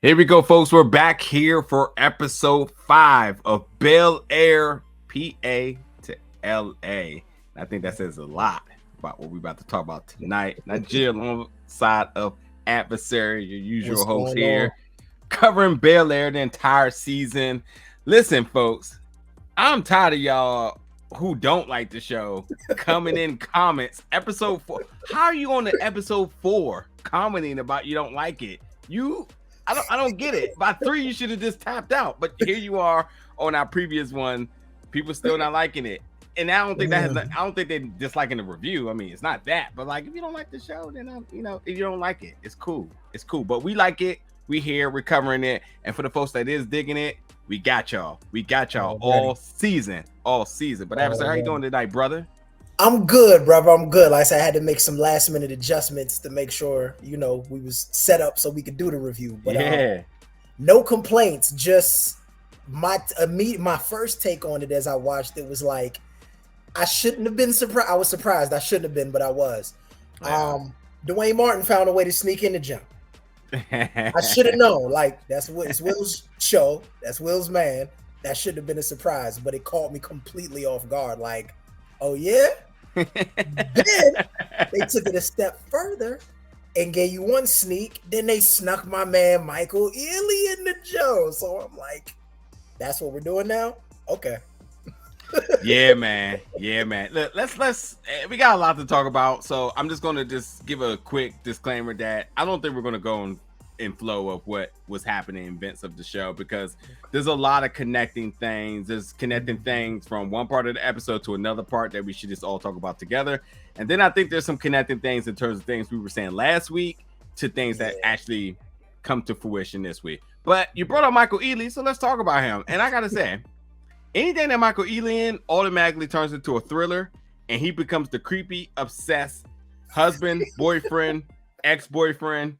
Here we go, folks. We're back here for episode 5 of Bel-Air, PA to LA. I think that says a lot about what we're about to talk about tonight. Nigeria alongside of Adversary, your usual host here, covering Bel-Air the entire season. Listen, folks, I'm tired of y'all who don't like the show coming in comments. Episode 4. How are you on the episode 4 commenting about you don't like it? I don't get it. By 3, you should have just tapped out. But here you are on our previous one. People still not liking it. And I don't think I don't think they're disliking the review. I mean, it's not that. But like, if you don't like the show, then if you don't like it, it's cool. It's cool. But we like it. We here. We're covering it. And for the folks that is digging it, we got y'all. We got y'all all season. But Adversary, how you doing tonight, brother? I'm good, brother. I'm good. Like I said, I had to make some last minute adjustments to make sure, we was set up so we could do the review. But no complaints. Just my first take on it as I watched it was like, I shouldn't have been surprised. I was surprised. I shouldn't have been, but I was. Dwayne Martin found a way to sneak in the jump. I should have known. Like, it's Will's show. That's Will's man. That shouldn't have been a surprise, but it caught me completely off guard. Like, oh yeah? Then they took it a step further and gave you one sneak. Then they snuck my man Michael Ealy in the show. So I'm like, that's what we're doing now? Okay. Yeah, man. Look, let's we got a lot to talk about. So I'm just gonna give a quick disclaimer that I don't think we're gonna go in flow of what was happening in events of the show, because there's a lot of connecting things. There's connecting things from one part of the episode to another part that we should just all talk about together. And then I think there's some connecting things in terms of things we were saying last week to things that actually come to fruition this week. But you brought up Michael Ealy, so let's talk about him. And I gotta say, anything that Michael Ealy in automatically turns into a thriller, and he becomes the creepy, obsessed husband, boyfriend, ex-boyfriend,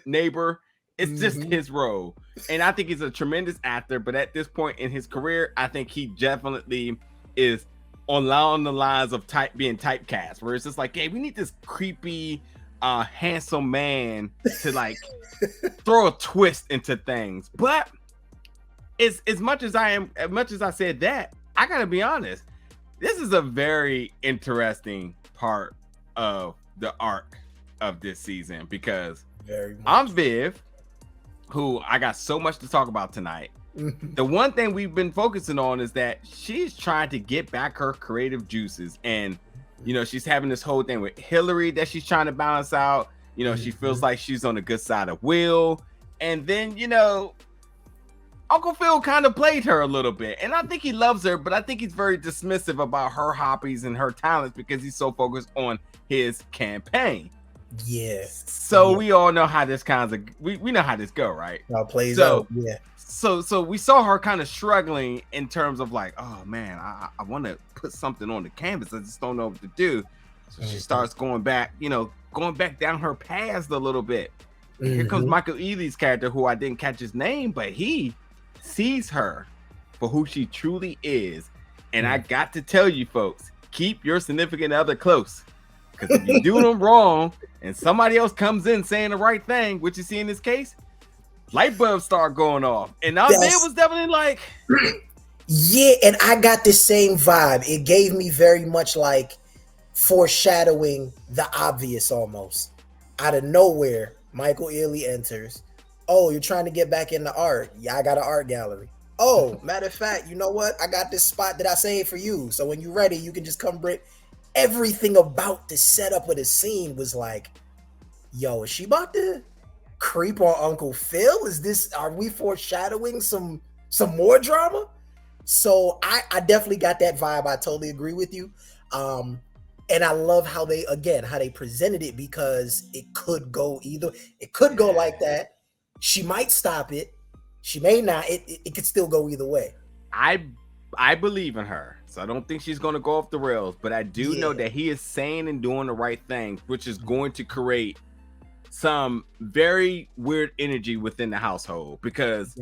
neighbor. It's just his role. And I think he's a tremendous actor, but at this point in his career, I think he definitely is along the lines of being typecast, where it's just like, hey, we need this creepy, handsome man to like throw a twist into things. But as much as I said that, I gotta be honest, this is a very interesting part of the arc of this season, because I'm Viv, who I got so much to talk about tonight. The one thing we've been focusing on is that she's trying to get back her creative juices, and she's having this whole thing with Hillary that she's trying to balance out. She feels like she's on the good side of Will, and then Uncle Phil kind of played her a little bit, and I think he loves her, but I think he's very dismissive about her hobbies and her talents because he's so focused on his campaign. Yeah. So we all know how this we know how this go, right? How it plays out. Yeah. So we saw her kind of struggling in terms of like, oh man, I want to put something on the canvas. I just don't know what to do. So she starts going back down her past a little bit. Here comes Michael Ealy's character, who I didn't catch his name, but he sees her for who she truly is. And I got to tell you folks, keep your significant other close, because if you do them wrong and somebody else comes in saying the right thing, which you see in this case, light bulbs start going off. And now it was definitely like, yeah, and I got the same vibe. It gave me very much like foreshadowing the obvious almost. Out of nowhere, Michael Ealy enters. Oh, you're trying to get back into art? Yeah, I got an art gallery. Oh, matter of fact, you know what? I got this spot that I saved for you. So when you're ready, you can just come bring. Everything about the setup of the scene was like, yo, is she about to creep on Uncle Phil? Are we foreshadowing some more drama? So I definitely got that vibe. I totally agree with you. And I love how they presented it, because it could go like that. She might stop it. She may not. It could still go either way. I believe in her, so I don't think she's going to go off the rails. But I do know that he is saying and doing the right things, which is going to create some very weird energy within the household. Because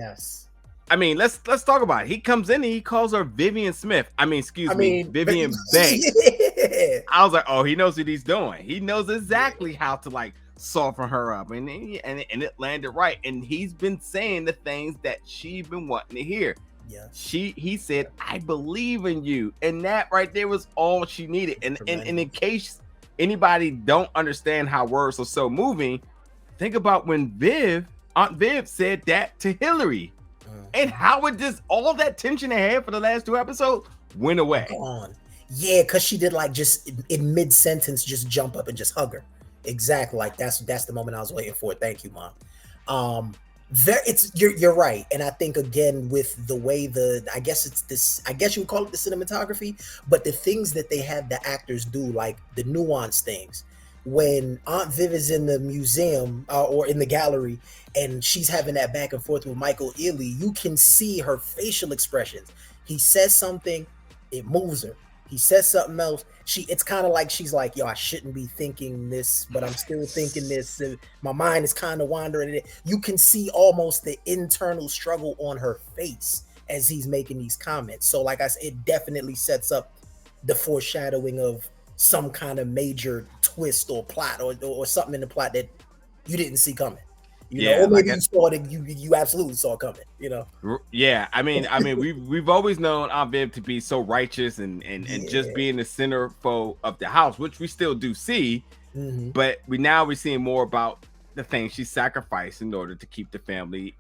I mean, let's talk about it. He comes in and he calls her Vivian Smith. Vivian Banks. I was like, oh, he knows what he's doing. He knows exactly how to like soften her up, and it landed right. And he's been saying the things that she's been wanting to hear. Yes. He said, "I believe in you," and that right there was all she needed. And in case anybody don't understand how words are so moving, think about when Aunt Viv said that to Hillary, and how it just all that tension they had for the last 2 episodes went away. Gone. Yeah, because she did like just in mid sentence just jump up and just hug her. Exactly, like that's the moment I was waiting for. Thank you, Mom. You're right, and I think again with the way I guess you would call it the cinematography, but the things that they had the actors do, like the nuance things. When Aunt Viv is in the museum or in the gallery, and she's having that back and forth with Michael Ealy, you can see her facial expressions. He says something, it moves her. He says something else. It's kind of like she's like, yo, I shouldn't be thinking this, but I'm still thinking this. And my mind is kind of wandering. You can see almost the internal struggle on her face as he's making these comments. So like I said, it definitely sets up the foreshadowing of some kind of major twist or plot or something in the plot that you didn't see coming. You know, or maybe you saw it, you absolutely saw it coming, you know. Yeah, I mean, we've always known Aunt Viv to be so righteous and just being the centerfold of the house, which we still do see, but we're seeing more about the things she sacrificed in order to keep the family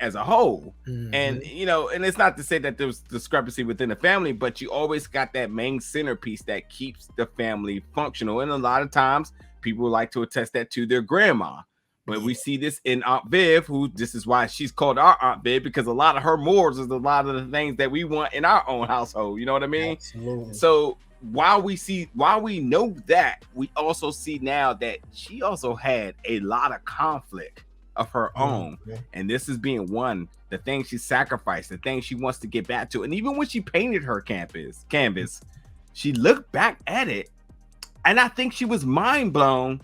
as a whole. And and it's not to say that there was discrepancy within the family, but you always got that main centerpiece that keeps the family functional. And a lot of times people like to attest that to their grandma. But we see this in Aunt Viv, this is why she's called our Aunt Viv, because a lot of her morals is a lot of the things that we want in our own household. You know what I mean? Absolutely. So while we know that, we also see now that she also had a lot of conflict of her own. And this is being one, the thing she sacrificed, the thing she wants to get back to. And even when she painted her canvas, she looked back at it, and I think she was mind blown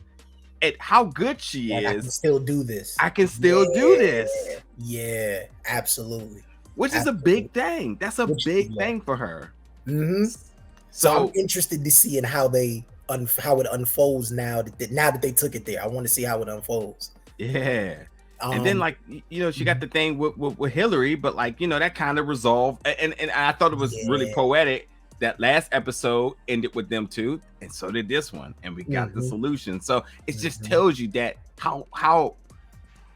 at how good she is. I can still do this. I can still do this. Yeah, absolutely. Which is a big thing. That's a big thing for her. So I'm interested to see in how it unfolds now that they took it there. I want to see how it unfolds. Yeah. And then she got the thing with Hillary, but that kind of resolved. And I thought it was really poetic. That last episode ended with them two, and so did this one, and we got the solution. So it just tells you that how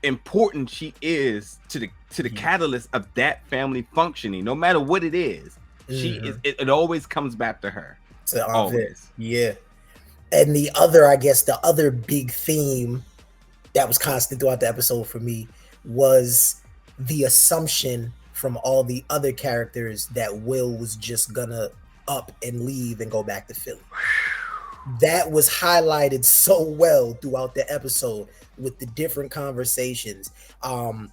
important she is to the catalyst of that family functioning, no matter what it is. She is. It always comes back to her. Always. Yeah. And the other big theme that was constant throughout the episode for me was the assumption from all the other characters that Will was just gonna up and leave and go back to Philly. That was highlighted so well throughout the episode with the different conversations.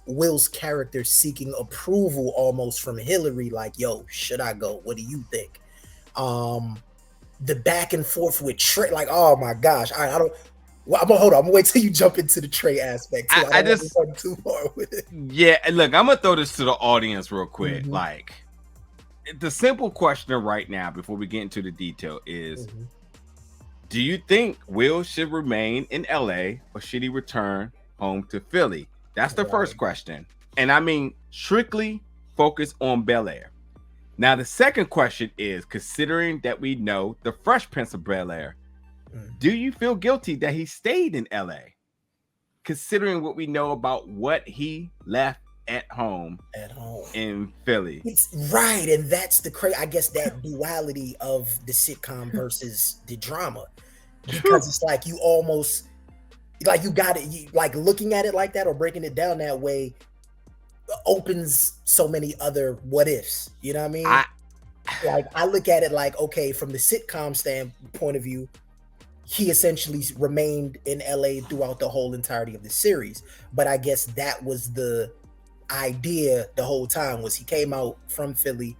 Will's character seeking approval almost from Hillary, like, yo, should I go? What do you think? The back and forth with Trey, like, oh my gosh, I don't. Well, I'm gonna wait till you jump into the Trey aspect too. I don't want to go too far with it. Yeah, look, I'm gonna throw this to the audience real quick. Like, the simple question right now, before we get into the detail, is: do you think Will should remain in LA or should he return home to Philly? That's the first question, and I mean strictly focus on Bel-Air. Now, the second question is: considering that we know the Fresh Prince of Bel-Air, do you feel guilty that he stayed in LA? Considering what we know about what he left at home in Philly. It's right, and that's the I guess that duality of the sitcom versus the drama, because it's like you almost like you got it, like looking at it like that or breaking it down that way opens so many other what ifs. You know what I mean? I look at it like, okay, from the sitcom standpoint of view, he essentially remained in LA throughout the whole entirety of the series. But I guess that was the idea the whole time, was he came out from Philly.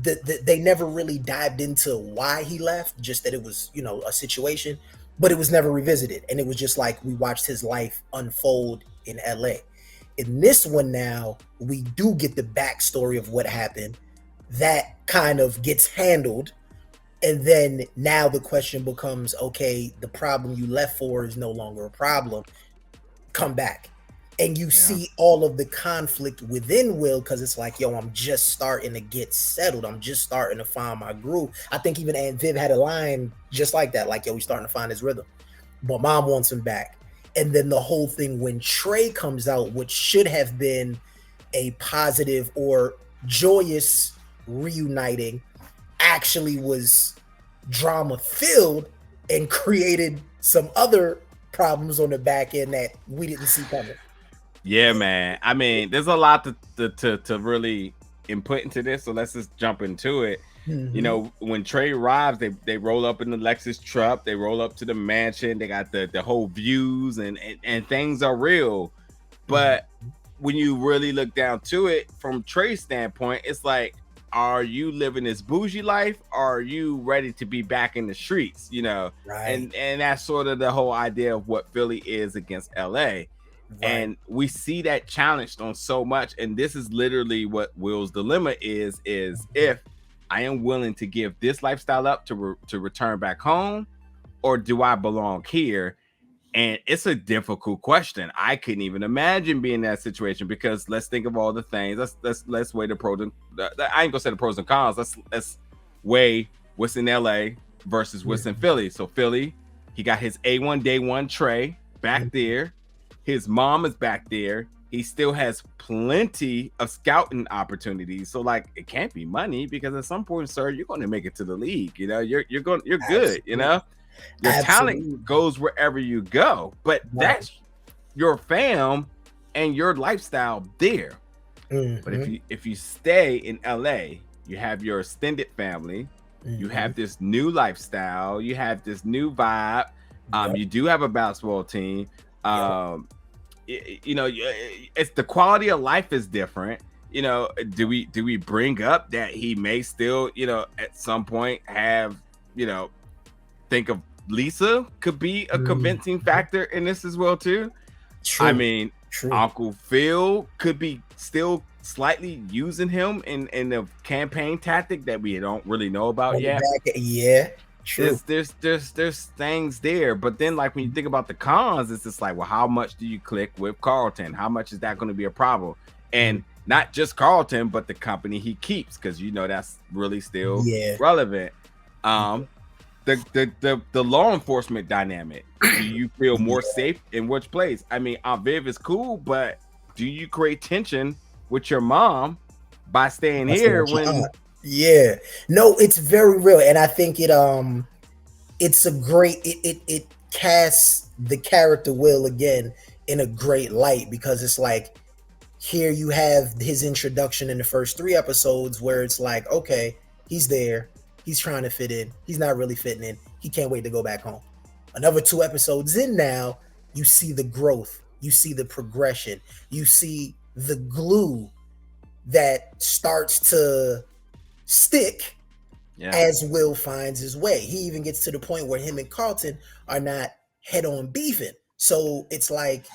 They never really dived into why he left, just that it was, a situation, but it was never revisited. And it was just like we watched his life unfold in LA. In this one now, we do get the backstory of what happened. That kind of gets handled. And then now the question becomes, okay, the problem you left for is no longer a problem. Come back. And you Yeah. see all of the conflict within Will because it's like, yo, I'm just starting to get settled. I'm just starting to find my groove. I think even Aunt Viv had a line just like that, like, yo, he's starting to find his rhythm. But mom wants him back. And then the whole thing when Trey comes out, which should have been a positive or joyous reuniting, actually was drama filled and created some other problems on the back end that we didn't see coming. Yeah, man. I mean, there's a lot to really input into this, so let's just jump into it. You Mm-hmm. know, when Trey arrives, they roll up in the Lexus truck, they roll up to the mansion, they got the whole views and things are real. But when you really look down to it from Trey's standpoint, it's like, are you living this bougie life or are you ready to be back in the streets? You know, Right, and that's sort of the whole idea of what Philly is against LA. right. And we see that challenged on so much. And this is literally what Will's dilemma is if I am willing to give this lifestyle up to return back home, or do I belong here? And it's a difficult question. I couldn't even imagine being in that situation because let's think of all the things. Let's weigh the pros and I ain't gonna say the pros and cons. Let's weigh what's in LA versus what's in Philly. So Philly, he got his A1 day one Trey back there. His mom is back there. He still has plenty of scouting opportunities. So like it can't be money because at some point, sir, you're going to make it to the league. You know, you're good. Absolutely. You know, your Absolutely. talent goes wherever you go. But Right. that's your fam and your lifestyle there. But Mhm. if you stay in LA, you have your extended family, you have this new lifestyle, you have this new vibe. Yep. You do have a basketball team. Yep. You know, it's the quality of life is different. You know, do we bring up that he may still, you know, at some point have, you know, think of Lisa could be a convincing factor in this as well too. I True. mean, True. Uncle Phil could be still slightly using him in the campaign tactic that we don't really know about On the yet. back, yeah. True. There's things there, but then like when you think about the cons, it's just like, well, how much do you click with Carlton? How much is that going to be a problem? And not just Carlton, but the company he keeps, because you know that's really still relevant. The law enforcement dynamic. Do you feel more safe in which place? I mean, Aunt Viv is cool, but do you create tension with your mom by staying here when? Yeah, no, it's very real, and I think it's a great it casts the character Will again in a great light because it's like here you have his introduction in the first 3 episodes where it's like, okay, he's there, he's trying to fit in, he's not really fitting in, he can't wait to go back home. Another 2 episodes in now, you see the growth, you see the progression, you see the glue that starts to stick as Will finds his way. He even gets to the point where him and Carlton are not head on beefing. So it's like,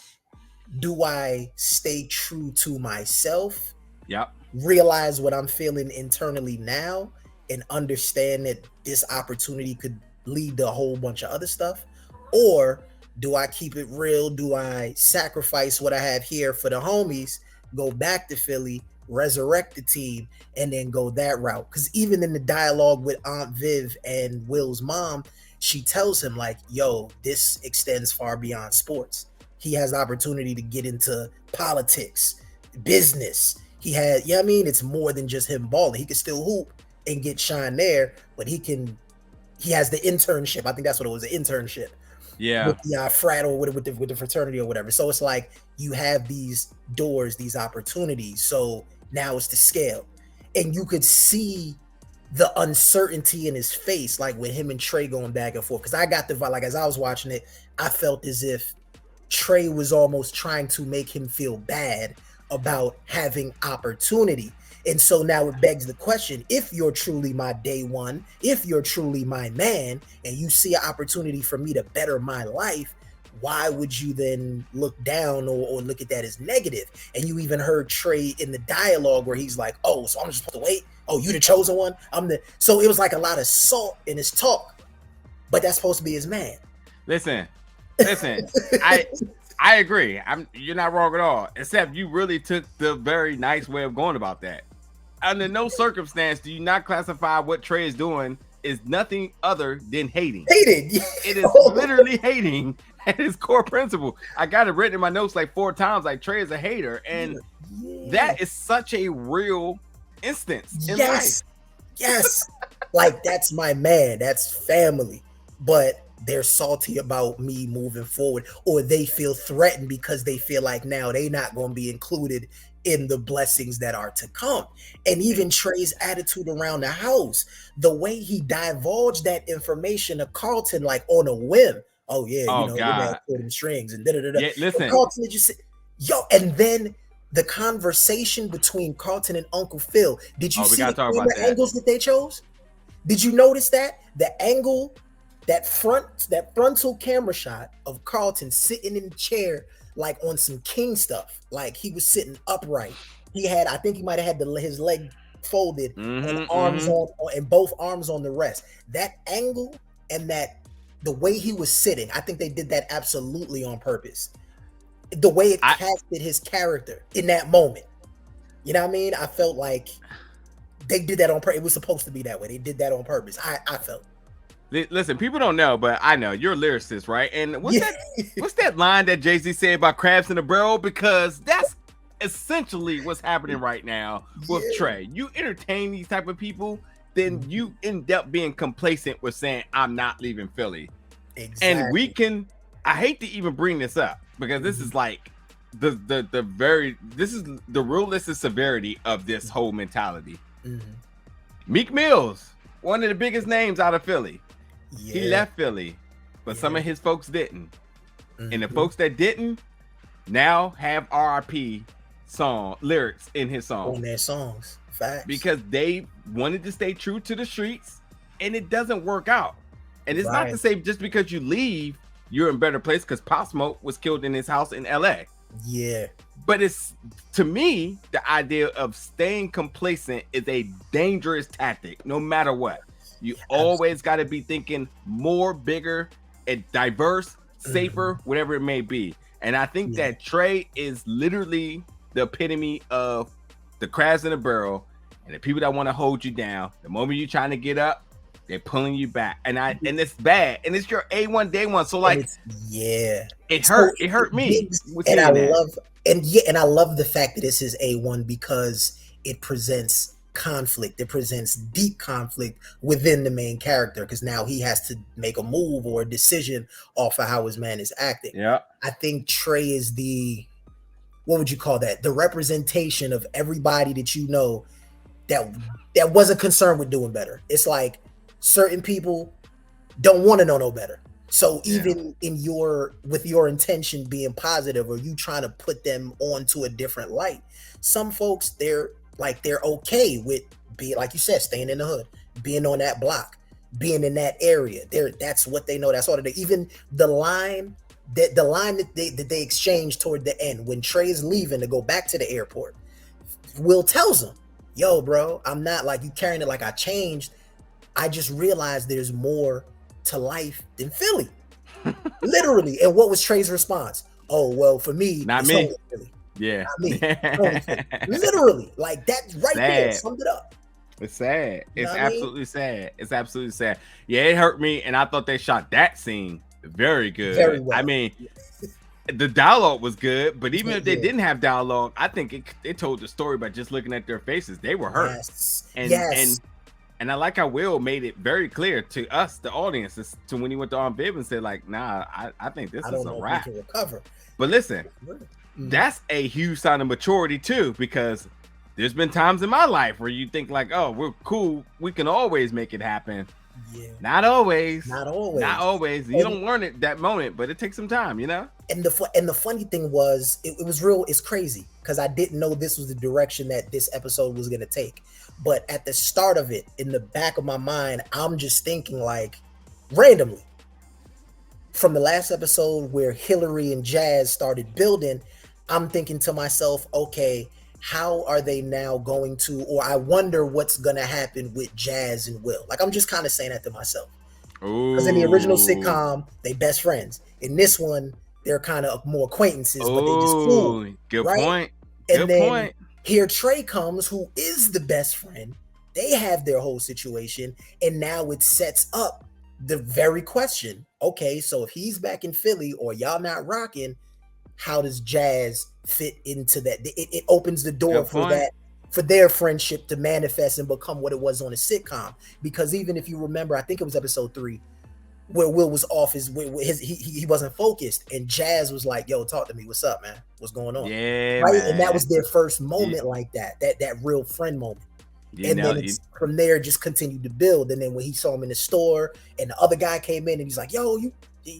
do I stay true to myself? Yep. Realize what I'm feeling internally now and understand that this opportunity could lead to a whole bunch of other stuff? Or do I keep it real? Do I sacrifice what I have here for the homies, go back to Philly, resurrect the team, and then go that route? Because even in the dialogue with Aunt Viv and Will's mom, she tells him like, yo, this extends far beyond sports. He has the opportunity to get into politics, business. He had, I mean, it's more than just him balling. He can still hoop and get shine there, but he has the internship. I think that's what it was, an internship. Yeah. With the frat or with the fraternity or whatever. So it's like you have these doors, these opportunities. So now it's the scale. And you could see the uncertainty in his face, like with him and Trey going back and forth. Because I got the vibe, like as I was watching it, I felt as if Trey was almost trying to make him feel bad about having opportunity. And so now it begs the question, if you're truly my day one, if you're truly my man, and you see an opportunity for me to better my life, why would you then look down or look at that as negative? And you even heard Trey in the dialogue where he's like, oh, so I'm just supposed to wait? Oh, you the chosen one? So it was like a lot of salt in his talk, but that's supposed to be his man. Listen, I agree. You're not wrong at all, except you really took the very nice way of going about that. Under no circumstance do you not classify what Trey is doing is nothing other than hating. Hated. It is literally hating at his core principle. I got it written in my notes like 4 times, like Trey is a hater. And that is such a real instance in life. Yes. Like, that's my man. That's family. But they're salty about me moving forward, or they feel threatened because they feel like now they're not going to be included in the blessings that are to come. And even Trey's attitude around the house, the way he divulged that information to Carlton, like on a whim. Oh yeah, your dad pulled them strings and da-da-da-da. Yeah, listen. And Carlton just said, yo, and then the conversation between Carlton and Uncle Phil. Did you see the angles that they chose? Did you notice that? The angle, that frontal camera shot of Carlton sitting in the chair, like on some king stuff, like he was sitting upright. I think he might have had his leg folded and arms on, and both arms on the rest. That angle and the way he was sitting, I think they did that absolutely on purpose. The way it casted his character in that moment. You know what I mean? I felt like they did that on purpose. It was supposed to be that way. They did that on purpose. I felt. Listen, people don't know, but I know you're a lyricist, right? And what's that line that Jay-Z said about crabs in a barrel? Because that's essentially what's happening right now with Trey. You entertain these type of people, then you end up being complacent with saying, I'm not leaving Philly. Exactly. And I hate to even bring this up because this is like this is the realistic severity of this whole mentality. Meek Mill's one of the biggest names out of Philly. He left Philly, but some of his folks didn't. And the folks that didn't now have RIP song lyrics in his song. On their songs. Facts. Because they wanted to stay true to the streets, and it doesn't work out. And it's not to say just because you leave, you're in a better place, because Pop Smoke was killed in his house in LA. Yeah. But it's, to me, the idea of staying complacent is a dangerous tactic, no matter what. You always got to be thinking more, bigger, and diverse, safer, whatever it may be. And I think that Trey is literally the epitome of the crabs in a barrel, and the people that want to hold you down. The moment you're trying to get up, they're pulling you back, and it's bad, and it's your A1 day one. So like, it hurt me. And I love the fact that this is A1 because it presents conflict. It presents deep conflict within the main character, because now he has to make a move or a decision off of how his man is acting. Yeah, I think Trey is what would you call that? The representation of everybody that you know that wasn't concerned with doing better. It's like certain people don't want to know no better. So even with your intention being positive, or you trying to put them onto a different light, some folks they're okay with being, like you said, staying in the hood, being on that block, being in that area. That's what they know. That's all they. Even the line that they exchanged toward the end when Trey's leaving to go back to the airport, Will tells him, "Yo, bro, I'm not like you carrying it like I changed. I just realized there's more to life than Philly." Literally. And what was Trey's response? "Oh, well, for me, not it's me. Philly. Yeah, not me." Literally, like that right there summed it up. It's sad. It's absolutely sad. It's absolutely sad. Yeah, it hurt me, and I thought they shot that scene very good. Very well. I mean, the dialogue was good, but even if they didn't have dialogue, I think it told the story by just looking at their faces. They were hurt. And I like how Will made it very clear to us, the audience, to when he went to Aunt Viv and said, like, nah, I think this is a wrap. But listen, that's a huge sign of maturity too, because there's been times in my life where you think like, oh, we're cool, we can always make it happen. Yeah. Not always. You don't learn it that moment, but it takes some time, you know? And the funny thing was, it was real, it's crazy, because I didn't know this was the direction that this episode was going to take. But at the start of it, in the back of my mind, I'm just thinking like, randomly, from the last episode where Hillary and Jazz started building, I'm thinking to myself, okay, how are they now going to, or I wonder what's going to happen with Jazz and Will. Like, I'm just kind of saying that to myself. Because in the original Ooh. sitcom, they best friends. In this one, they're kind of more acquaintances, but they just cool, Oh, good right? point. And Good then point. here Trey comes, who is the best friend. They have their whole situation, and now it sets up the very question. Okay, so if he's back in Philly or y'all not rocking, how does Jazz fit into that? It opens the door Good for point. that, for their friendship to manifest and become what it was on a sitcom. Because even if you remember, I think it was episode 3 where Will was off he wasn't focused, and Jazz was like, "Yo, talk to me. What's up, man? What's going on?" Yeah, Right, and that man. was their first You, moment like that real friend moment. you And know, then you, it's from there just continued to build. And then when he saw him in the store, and the other guy came in, and he's like, "Yo, you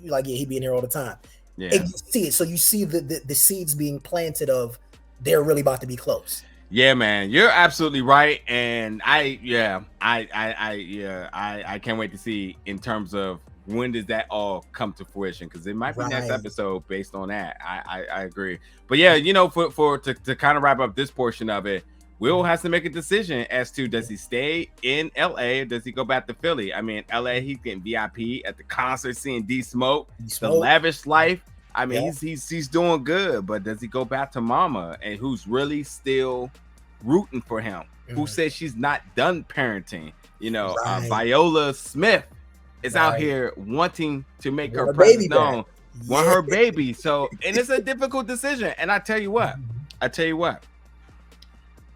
like, yeah, he be in here all the time." And yeah. you see it, so you see the seeds being planted of they're really about to be close. Yeah, man, you're absolutely right, and I can't wait to see in terms of when does that all come to fruition, because it might be next Right. episode based on that. I agree, but yeah, to kind of wrap up this portion of it, Will has to make a decision as to does he stay in LA or does he go back to Philly. I mean, LA, he's getting VIP at the concert, seeing D Smoke, You the smoke. lavish life. I mean, Yeah. he's doing good, but does he go back to Mama, and who's really still rooting for him? Who Mhm. says she's not done parenting? Right. Viola Smith is out Right. here wanting to make her Want a presence baby back. known, want Yeah. her baby. So, and it's a difficult decision. And I tell you what,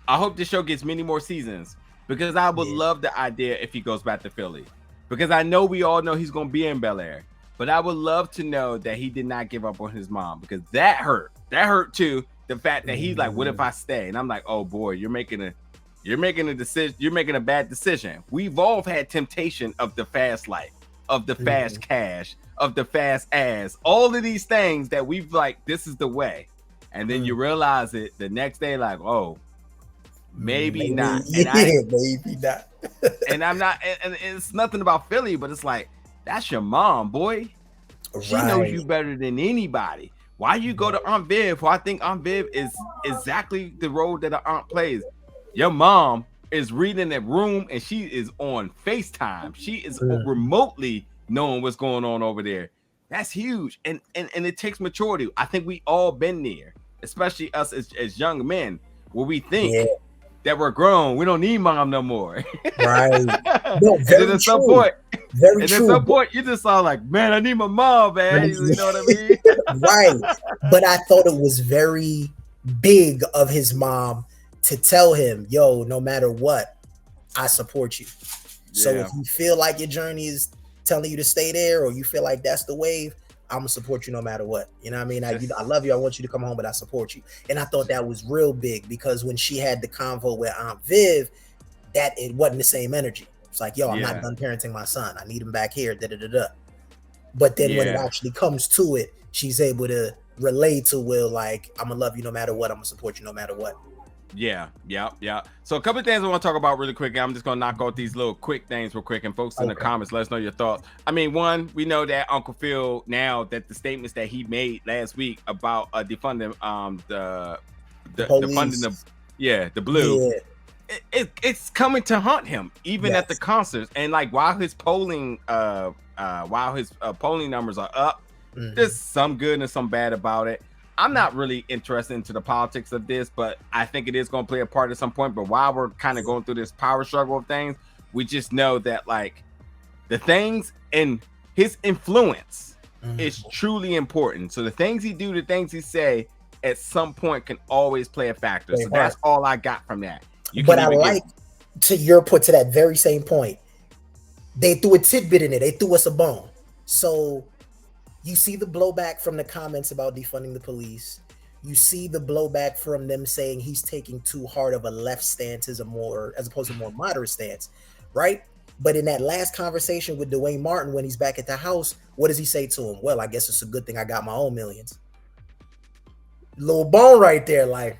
I hope this show gets many more seasons because I would Yeah. love the idea if he goes back to Philly, because I know we all know he's going to be in Bel-Air, but I would love to know that he did not give up on his mom, because that hurt. That hurt too. The fact that he's like, "What if I stay?" And I'm like, "Oh boy, you're making a decision. You're making a bad decision." We've all had temptation of the fast life, of the fast Mhm. cash, of the fast ass. All of these things that we've like, this is the way, and then you Mm. realize it the next day, like, oh, maybe Maybe, not. And I yeah, maybe not. and I'm not, and it's nothing about Philly, but it's like, that's your mom, boy. She knows Right. you better than anybody. Why you go to Aunt Viv? Who I think Aunt Viv is exactly the role that an aunt plays. Your mom is reading that room and she is on FaceTime. She is Mm. remotely knowing what's going on over there. That's huge. And it takes maturity. I think we all been there, especially us as young men, where we Yeah. think that we're grown. We don't need mom no more. Right. No, and then very at some true. point, Very and at true. some point, you just saw like, man, I need my mom, man. You know what I mean? Right. But I thought it was very big of his mom to tell him, "Yo, no matter what, I support you." So if Yeah. you feel like your journey is telling you to stay there, or you feel like that's the wave, I'm gonna support you no matter what. You know what I mean? I Just love you. I want you to come home, but I support you. And I thought that was real big, because when she had the convo with Aunt Viv, that it wasn't the same energy. It's like, "Yo, I'm not yeah. done parenting my son. I need him back here." Da da da da. But then when it Yeah. actually comes to it, she's able to relay to Will, like, "I'm gonna love you no matter what. I'm gonna support you no matter what." Yeah. So a couple of things I want to talk about really quick. I'm just gonna knock out these little quick things real quick, and folks in the Okay. comments, let us know your thoughts. I mean, one, we know that Uncle Phil, now that the statements that he made last week about defunding The the funding police. the blue, Yeah. it's coming to haunt him even at the Yes. concerts. And like, while his polling polling numbers are up, there's Hmm. some good and some bad about it. I'm not really interested into the politics of this, but I think it is going to play a part at some point. But while we're kind of going through this power struggle of things, we just know that like the things and his influence is Hmm. truly important. So the things he do, the things he say, at some point can always play a factor. Play a So that's part. all I got from that. You But can I even give like, to your put to that very same point, they threw a tidbit in it. They threw us a bone. So you see the blowback from the comments about defunding the police. You see the blowback from them saying he's taking too hard of a left stance as opposed to a more moderate stance, right? But in that last conversation with Dwayne Martin when he's back at the house, what does he say to him? "Well, I guess it's a good thing I got my own millions." Little bone right there, like,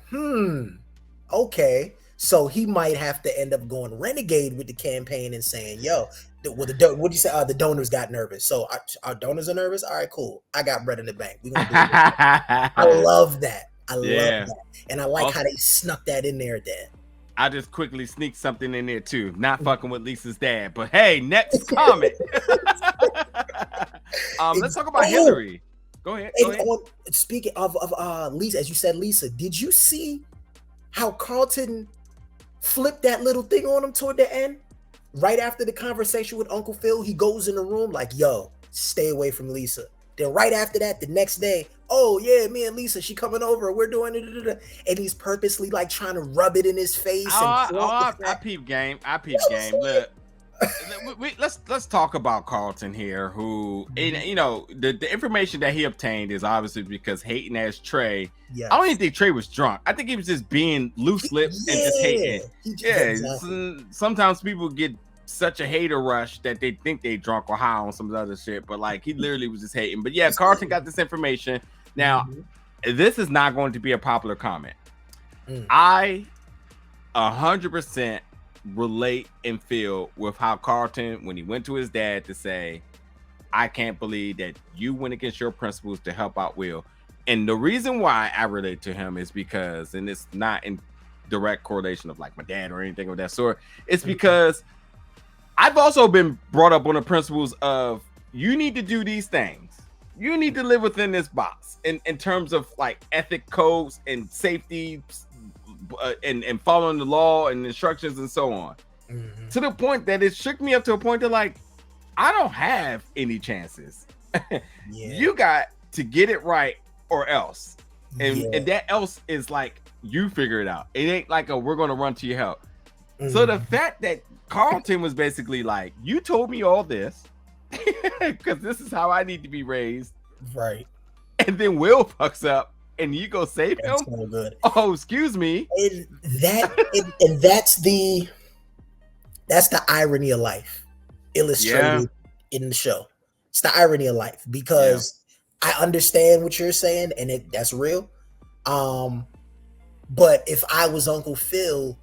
okay. So he might have to end up going renegade with the campaign and saying, "Yo, What do you say? The donors got nervous. So our donors are nervous. All right, cool. I got bread in the bank. We're gonna do it. I love that. I love Yeah. that, and I like Also, how they snuck that in there. Dad. I just quickly sneak something in there too. Not fucking with Lisa's dad, but hey, next comment. Let's talk about Hillary. Go ahead. Go ahead. Speaking of Lisa, as you said, Lisa, did you see how Carlton flipped that little thing on him toward the end? Right after the conversation with Uncle Phil, he goes in the room like, yo, stay away from Lisa. Then right after that, the next day, oh yeah, me and Lisa, she coming over, we're doing it. And he's purposely like trying to rub it in his face. I peep game. Look, let's talk about Carlton here, who you know the information that he obtained is obviously because hating as Trey. Yes. I don't even think Trey was drunk. I think he was just being loose lipped and just hating. Exactly. Sometimes people get such a hater rush that they think they drunk or high on some other shit, but like he literally was just hating. But yeah, Carlton got this information. Now, this is not going to be a popular comment. I 100% relate and feel with how Carlton, when he went to his dad to say, I can't believe that you went against your principles to help out Will. And the reason why I relate to him is because, and it's not in direct correlation of like my dad or anything of that sort, it's because I've also been brought up on the principles of you need to do these things. You need to live within this box in terms of like ethic codes and safety and following the law and instructions and so on. To the point that it shook me up to a point that like, I don't have any chances. You got to get it right or else. And that else is like, you figure it out. It ain't like we're going to run to your help. So the fact that Carlton was basically like, you told me all this because this is how I need to be raised. Right. And then Will fucks up and you go save him. So good. Oh, excuse me. And that's the irony of life illustrated in the show. It's the irony of life because I understand what you're saying and that's real. But if I was Uncle Phil,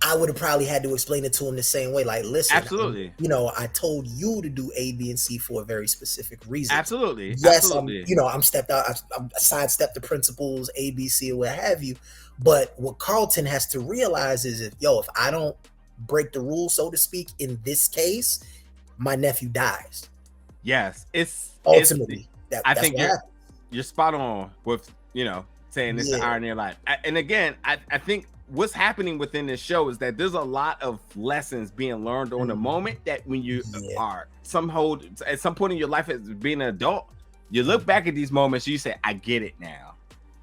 I would have probably had to explain it to him the same way. Like, listen, absolutely. I told you to do A, B, and C for a very specific reason. Absolutely. Yes, absolutely. I'm stepped out. I'm sidestepped the principles, A, B, C, or what have you. But what Carlton has to realize is if I don't break the rules, so to speak, in this case, my nephew dies. Yes, ultimately. I think you're spot on with saying it's the irony of life. And again, I think what's happening within this show is that there's a lot of lessons being learned on the moment that when you are at some point in your life as being an adult, you look back at these moments, you say, I get it now.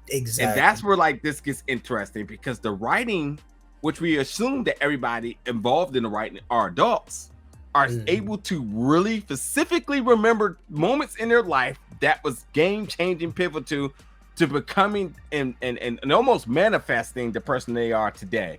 Exactly. And that's where like this gets interesting because the writing, which we assume that everybody involved in the writing are adults, are able to really specifically remember moments in their life that was game-changing, pivotal to becoming and almost manifesting the person they are today.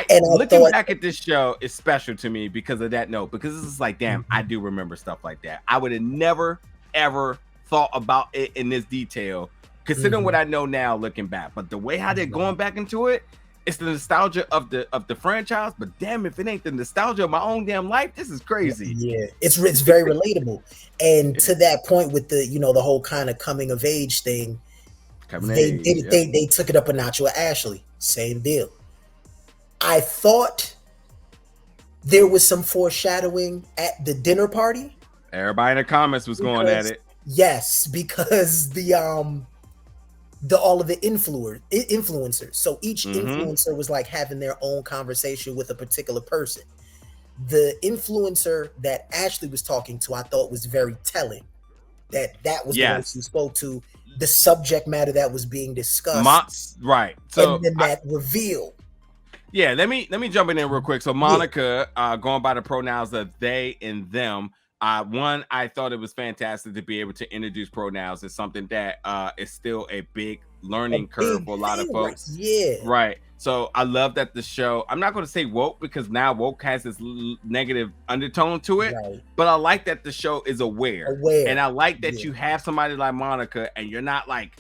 Looking back at this show is special to me because of that note, because this is like, damn, I do remember stuff like that. I would have never, ever thought about it in this detail, considering what I know now looking back. But the way how they're going back into it, it's the nostalgia of the franchise, but damn, if it ain't the nostalgia of my own damn life, this is crazy. Yeah, it's very relatable. And to that point with the the whole kind of coming of age thing, they took it up a notch with Ashley. Same deal. I thought there was some foreshadowing at the dinner party. Everybody in the comments was going at it. Yes, because all of the influencers. So each influencer was like having their own conversation with a particular person. The influencer that Ashley was talking to, I thought was very telling. That was the one she spoke to, the subject matter that was being discussed. Right. So and then that reveal. Yeah, let me jump in there real quick. So Monica, going by the pronouns of they and them. One, I thought it was fantastic to be able to introduce pronouns. It's something that is still a big learning curve for a lot of folks. Yeah. Right. So I love that the show, I'm not going to say woke because now woke has this negative undertone to it, but I like that the show is aware. And I like that you have somebody like Monica and you're not like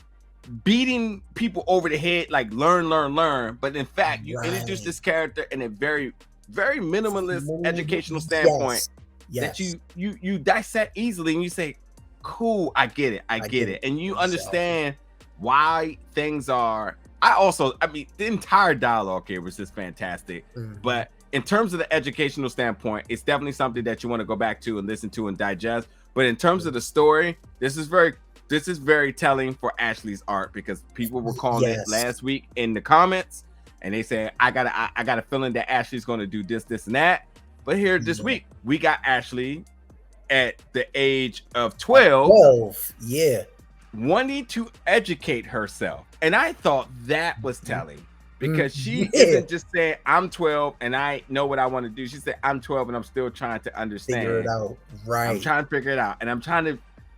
beating people over the head, like learn. But in fact, you introduce this character in a very very minimalist educational standpoint Yes. that you dissect easily, and you say, cool, I get it, I get it. And you understand why things are. I mean, the entire dialogue here was just fantastic. But in terms of the educational standpoint, it's definitely something that you want to go back to and listen to and digest. But in terms of the story, this is very telling for Ashley's art, because people were calling it last week in the comments, and they say, I got a feeling that Ashley's going to do this, this, and that. But here this week, we got Ashley at the age of 12, wanting to educate herself. And I thought that was telling, because she isn't just saying, I'm 12 and I know what I want to do. She said, I'm 12 and I'm still trying to understand. Figure it out. Right. I'm trying to figure it out. And I'm trying to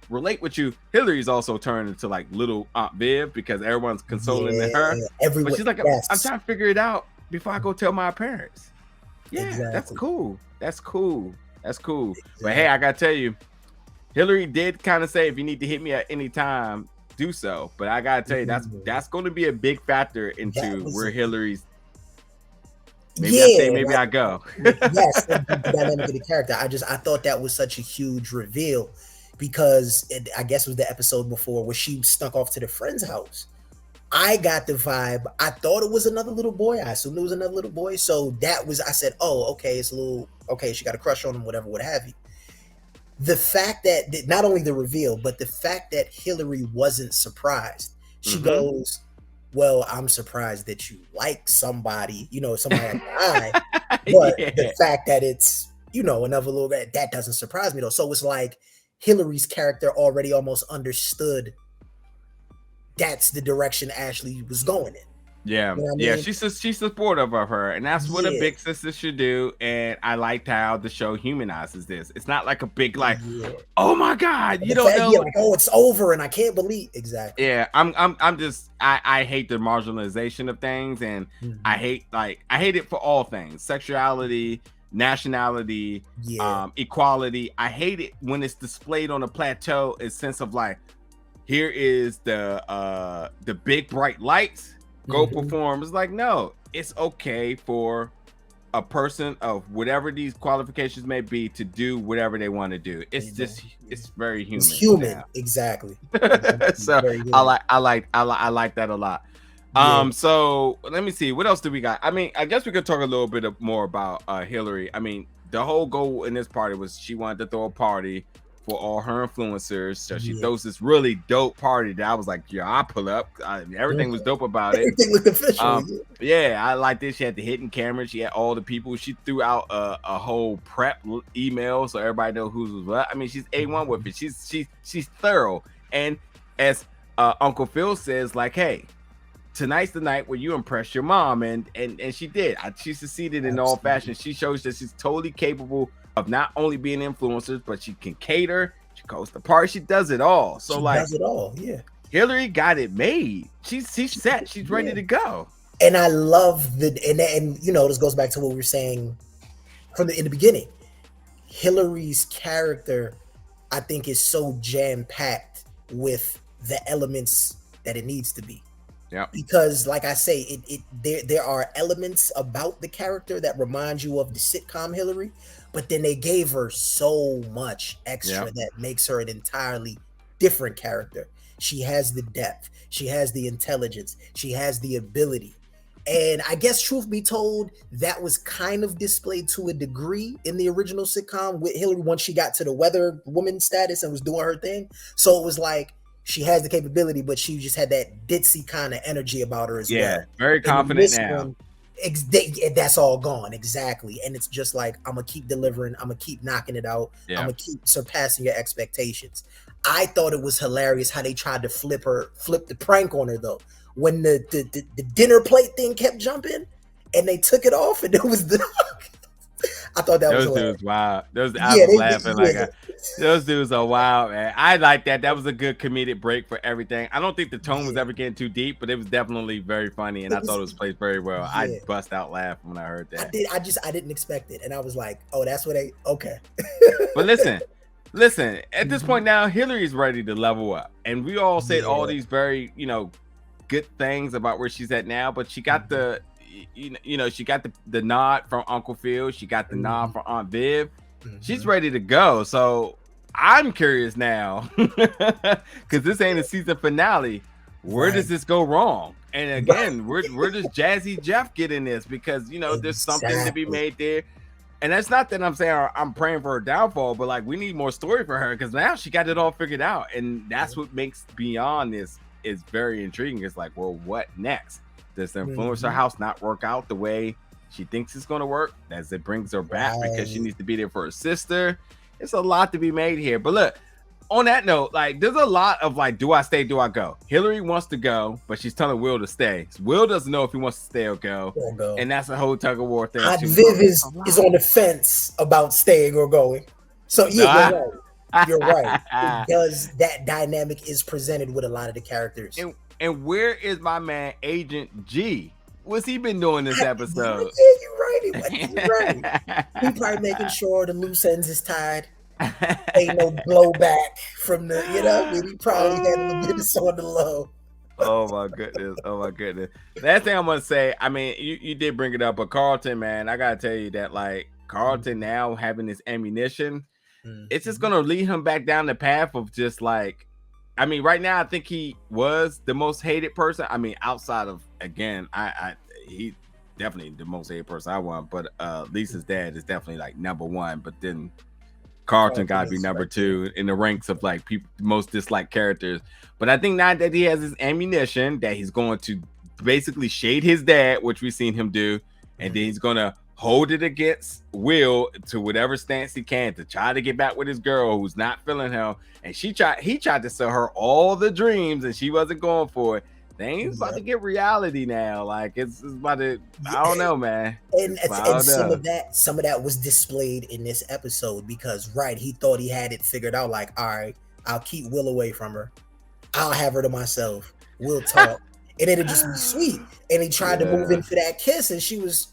relate with you. Hillary's also turned into like little Aunt Viv, because everyone's consoling her. But she's like, I'm trying to figure it out before I go tell my parents. Yeah, that's cool. That's cool. Exactly. But hey, I gotta tell you, Hillary did kind of say, if you need to hit me at any time, do so. But I gotta tell you, that's going to be a big factor into where Hillary's. Maybe I say, maybe I go. Yes, the dynamic of the character. I thought that was such a huge reveal, because I guess it was the episode before where she snuck off to the friend's house. I got the vibe. I thought it was another little boy. I assumed it was another little boy. So I said, oh, okay, it's a little, okay, she got a crush on him, whatever, what have you. The fact that not only the reveal, but the fact that Hillary wasn't surprised. She goes, well, I'm surprised that you like somebody, somebody like I, but the fact that it's, another little bit, that doesn't surprise me though. So it's like Hillary's character already almost understood that's the direction Ashley was going in. Yeah, mean? She's supportive of her, and that's what a big sister should do. And I liked how the show humanizes this. It's not like a big oh my god, you don't know, like, oh, it's over, and I can't believe Yeah, I'm just I hate the marginalization of things, and I hate it for all things: sexuality, nationality, equality. I hate it when it's displayed on a plateau, a sense of like, here is the big bright lights. Go perform. It's like, no, it's okay for a person of whatever these qualifications may be to do whatever they want to do. It's just, it's very human. It's human, exactly. So I like that a lot. So let me see, what else do we got? I mean, I guess we could talk a little bit more about Hillary. I mean, the whole goal in this party was she wanted to throw a party for all her influencers. So she throws this really dope party that I was like, yeah, I'll pull up. Everything was dope about it. Everything looked official. I like this. She had the hidden camera. She had all the people. She threw out a whole prep email so everybody know who was what. I mean, she's A1 with it. She's thorough. And as Uncle Phil says, like, hey, tonight's the night where you impress your mom. And she did. She succeeded in all fashion. She shows that she's totally capable of not only being influencers, but she can cater, she goes to party, she does it all. So she does it all, Hillary got it made. She's set, she's ready to go. And I love and this goes back to what we were saying in the beginning. Hillary's character, I think, is so jam-packed with the elements that it needs to be. Yeah. Because like I say, there are elements about the character that remind you of the sitcom Hillary, but then they gave her so much extra that makes her an entirely different character. She has the depth, she has the intelligence, she has the ability. And I guess, truth be told, that was kind of displayed to a degree in the original sitcom with Hillary once she got to the weather woman status and was doing her thing. So it was like, she has the capability, but she just had that ditzy kind of energy about her as well. Yeah, very confident now. That's all gone, exactly. And it's just like, I'm gonna keep delivering, I'm gonna keep knocking it out, I'm gonna keep surpassing your expectations. I thought it was hilarious how they tried to flip the prank on her though, when the dinner plate thing kept jumping and they took it off and it was the I thought that was dudes wild. I was laughing those dudes are wild, man. I like that. That was a good comedic break for everything. I don't think the tone was ever getting too deep, but it was definitely very funny, and I thought it was played very well. I bust out laughing when I heard that. I didn't expect it, and I was like, oh, that's what okay. But listen. At this point now, Hillary's ready to level up, and we all said all these very good things about where she's at now, but she got you know, she got the nod from Uncle Phil. She got the nod from Aunt Viv. She's Mm-hmm. ready to go. So I'm curious now because this ain't a season finale. Where does Right. this go wrong? And again, where does Jazzy Jeff get in this? Because you know, there's something to be Exactly. made there. And that's not that I'm saying I'm praying for her downfall, but like we need more story for her because now she got it all figured out, and that's what makes Beyond this is very intriguing. It's like, well, what next? Does the influencer house not work out the way she thinks it's going to work? As it brings her back because she Right. needs to be there for her sister. It's a lot to be made here. But look, on that note, like there's a lot of like, do I stay? Do I go? Hillary wants to go, but she's telling Will to stay. Will doesn't know if he wants to stay or go, Or go. and that's a whole tug of war thing Aunt too. So Viv it's a is lot. on the fence about staying or going. So yeah, you're right. You're right. It does, that dynamic is presented with a lot of the characters. And where is my man Agent G? What's he been doing this episode? Yeah, you're right. You're right. He probably making sure the loose ends is tied. Ain't no blowback from the, you know, he probably handling business on the low. Oh my goodness. Oh my goodness. Last thing I'm gonna say, I mean, you did bring it up, but Carlton, man, I gotta tell you that like Carlton now having this ammunition, it's just gonna lead him back down the path of just like, I mean, right now I think he was the most hated person. I mean, outside of again, he definitely the most hated person I want, but Lisa's dad is definitely like number one, but then Carlton gotta be number two in the ranks of like people most disliked characters. But I think now that he has his ammunition, that he's going to basically shade his dad, which we've seen him do, and then he's gonna hold it against Will to whatever stance he can to try to get back with his girl who's not feeling him. And he tried to sell her all the dreams and she wasn't going for it. Things about to get reality now. Like it's about to, I don't know, man. And some of that was displayed in this episode because he thought he had it figured out. Like, all right, I'll keep Will away from her. I'll have her to myself. We'll talk. And it'll just be sweet. And he tried to move into that kiss, and she was,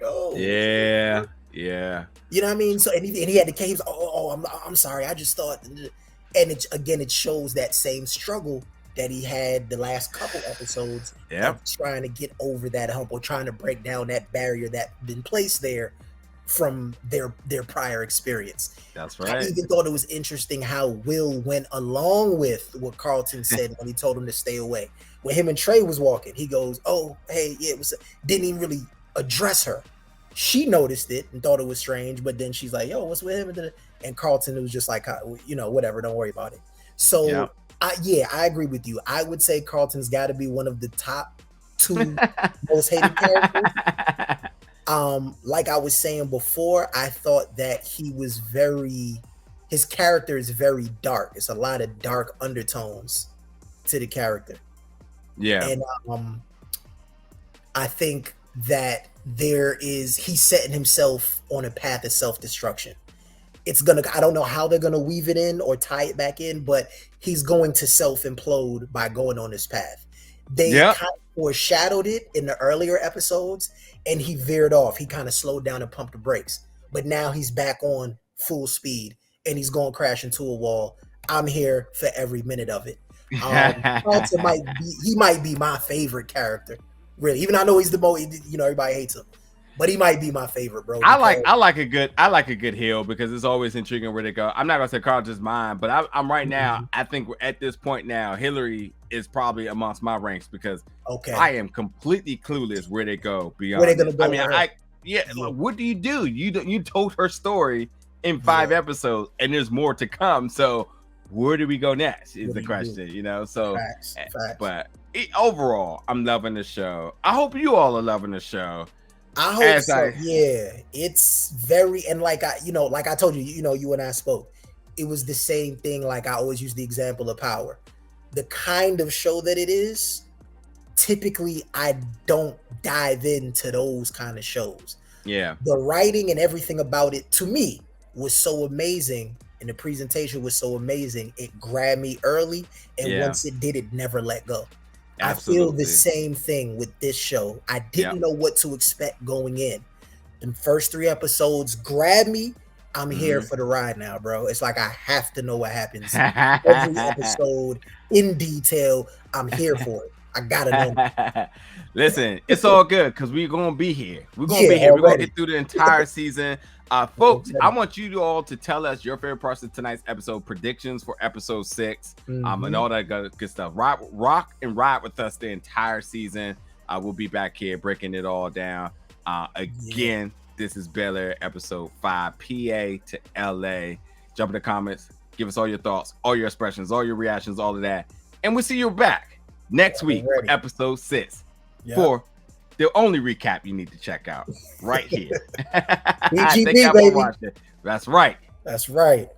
no. Yeah. You know what I mean? So and he had the case. I'm sorry. I just thought. And it shows that same struggle that he had the last couple episodes of trying to get over that hump or trying to break down that barrier that been placed there from their prior experience. That's right. I even thought it was interesting how Will went along with what Carlton said when he told him to stay away. When him and Trey was walking, he goes, "Oh, hey, yeah," didn't even really address her. She noticed it and thought it was strange, but then she's like, "Yo, what's with him?" And Carlton was just like, you know, whatever, don't worry about it. So I agree with you. I would say Carlton's got to be one of the top two most hated characters. Like I was saying before, I thought that his character is very dark. It's a lot of dark undertones to the character. Yeah. And I think that he's setting himself on a path of self-destruction. I don't know how they're gonna weave it in or tie it back in, but he's going to self-implode by going on this path. They kind of foreshadowed it in the earlier episodes, and he veered off. He kind of slowed down and pumped the brakes. But now he's back on full speed, and he's going to crash into a wall. I'm here for every minute of it. Carlton might be my favorite character, really. Even though I know he's the most, you know, everybody hates him. But he might be my favorite, bro. I like a good heel because it's always intriguing where they go. I'm not gonna say Carlton's mine, but I'm right now. I think we're at this point now. Hillary is probably amongst my ranks because I am completely clueless where they go beyond. Where they gonna go? I mean, what do? You told her story in 5 episodes, and there's more to come. So where do we go next? Is the question, you know? So, Facts. But overall, I'm loving the show. I hope you all are loving the show. I hope so. Yeah, it's very, and like I told you, you and I spoke. It was the same thing. Like I always use the example of Power. The kind of show that it is, typically I don't dive into those kind of shows. Yeah. The writing and everything about it to me was so amazing, and the presentation was so amazing. It grabbed me early, and once it did, it never let go. Absolutely. I feel the same thing with this show. I didn't know what to expect going in. The first 3 episodes grabbed me. I'm here for the ride now, bro. It's like I have to know what happens every episode in detail. I'm here for it. I gotta know. Listen, it's all good because we're gonna be here. We're gonna Yeah, be here. We're gonna already. get through the entire season. Folks, I want you all to tell us your favorite parts of tonight's episode, predictions for episode 6, and all that good stuff. Rock and ride with us the entire season. We'll be back here breaking it all down. Again, this is Bel-Air episode 5, PA to LA. Jump in the comments, give us all your thoughts, all your expressions, all your reactions, all of that. And we'll see you back next week for episode 6 for the only recap you need to check out right here. BGB, Thank y'all for watching. That's right. That's right.